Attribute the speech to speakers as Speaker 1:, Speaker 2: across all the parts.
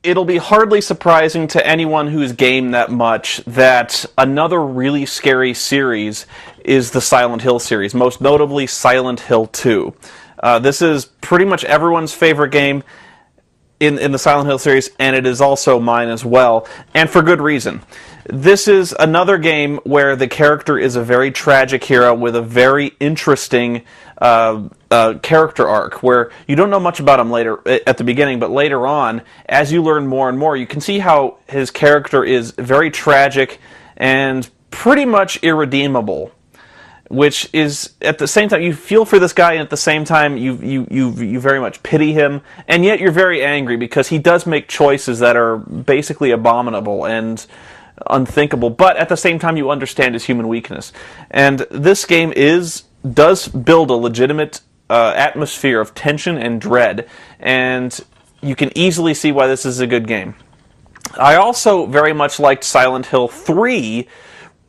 Speaker 1: it'll be hardly surprising to anyone who's gamed that much that another really scary series is the Silent Hill series, most notably Silent Hill 2. This is pretty much everyone's favorite game in the Silent Hill series, and it is also mine as well, and for good reason. This is another game where the character is a very tragic hero with a very interesting character arc, where you don't know much about him later at the beginning, but later on, as you learn more and more, you can see how his character is very tragic and pretty much irredeemable. Which is, at the same time, you feel for this guy, and at the same time, you very much pity him, and yet you're very angry because he does make choices that are basically abominable and unthinkable, but at the same time, you understand his human weakness. And this game does build a legitimate atmosphere of tension and dread, and you can easily see why this is a good game. I also very much liked Silent Hill 3,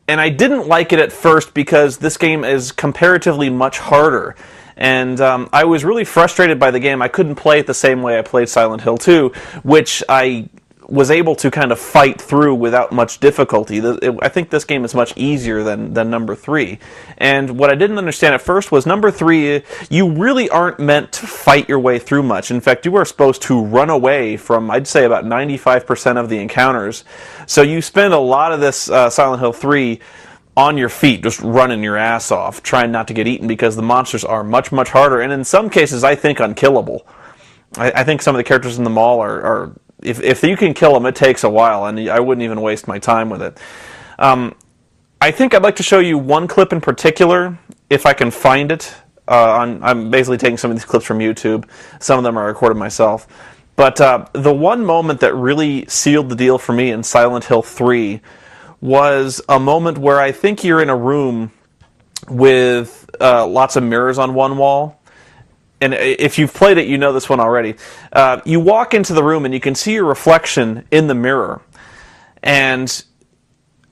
Speaker 1: and I didn't like it at first because this game is comparatively much harder. And I was really frustrated by the game. I couldn't play it the same way I played Silent Hill 2, which I was able to kind of fight through without much difficulty. I think this game is much easier than number 3. And what I didn't understand at first was number 3, you really aren't meant to fight your way through much. In fact, you are supposed to run away from, I'd say, about 95% of the encounters. So you spend a lot of this Silent Hill 3 on your feet, just running your ass off, trying not to get eaten because the monsters are much, much harder, and in some cases, I think, unkillable. I think some of the characters in the mall are if you can kill them, it takes a while, and I wouldn't even waste my time with it. I think I'd like to show you one clip in particular, if I can find it. I'm basically taking some of these clips from YouTube. Some of them I recorded myself. But the one moment that really sealed the deal for me in Silent Hill 3 was a moment where I think you're in a room with lots of mirrors on one wall. And if you've played it, you know this one already. You walk into the room and you can see your reflection in the mirror. And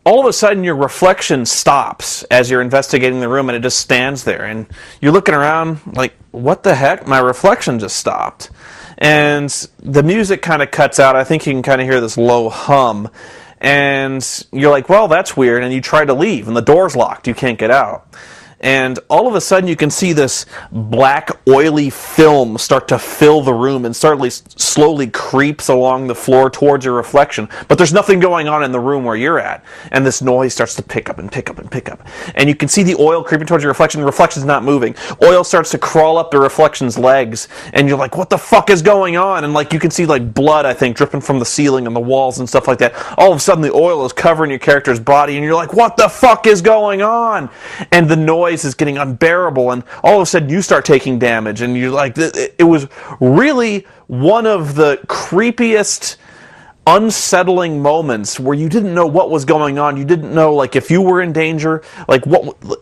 Speaker 1: all of a sudden your reflection stops as you're investigating the room, and it just stands there. And you're looking around like, what the heck? My reflection just stopped. And the music kind of cuts out. I think you can kind of hear this low hum. And you're like, well, that's weird. And you try to leave, and the door's locked. You can't get out. And all of a sudden you can see this black, oily film start to fill the room and slowly creeps along the floor towards your reflection. But there's nothing going on in the room where you're at. And this noise starts to pick up and pick up and pick up. And you can see the oil creeping towards your reflection. The reflection's not moving. Oil starts to crawl up the reflection's legs. And you're like, what the fuck is going on? And like you can see like blood, I think, dripping from the ceiling and the walls and stuff like that. All of a sudden the oil is covering your character's body. And you're like, what the fuck is going on? And the noise is getting unbearable, and all of a sudden you start taking damage, and you're like, it was really one of the creepiest, unsettling moments where you didn't know what was going on. You didn't know, like, if you were in danger, like,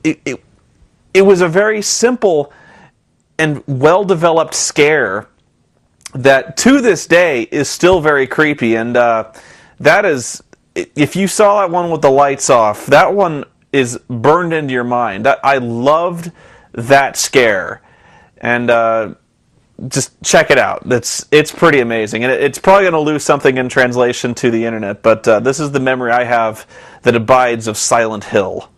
Speaker 1: it was a very simple and well-developed scare that to this day is still very creepy. And that is, if you saw that one with the lights off, that one is burned into your mind. I loved that scare, and just check it out. It's pretty amazing, and it's probably going to lose something in translation to the internet, but this is the memory I have that abides of Silent Hill.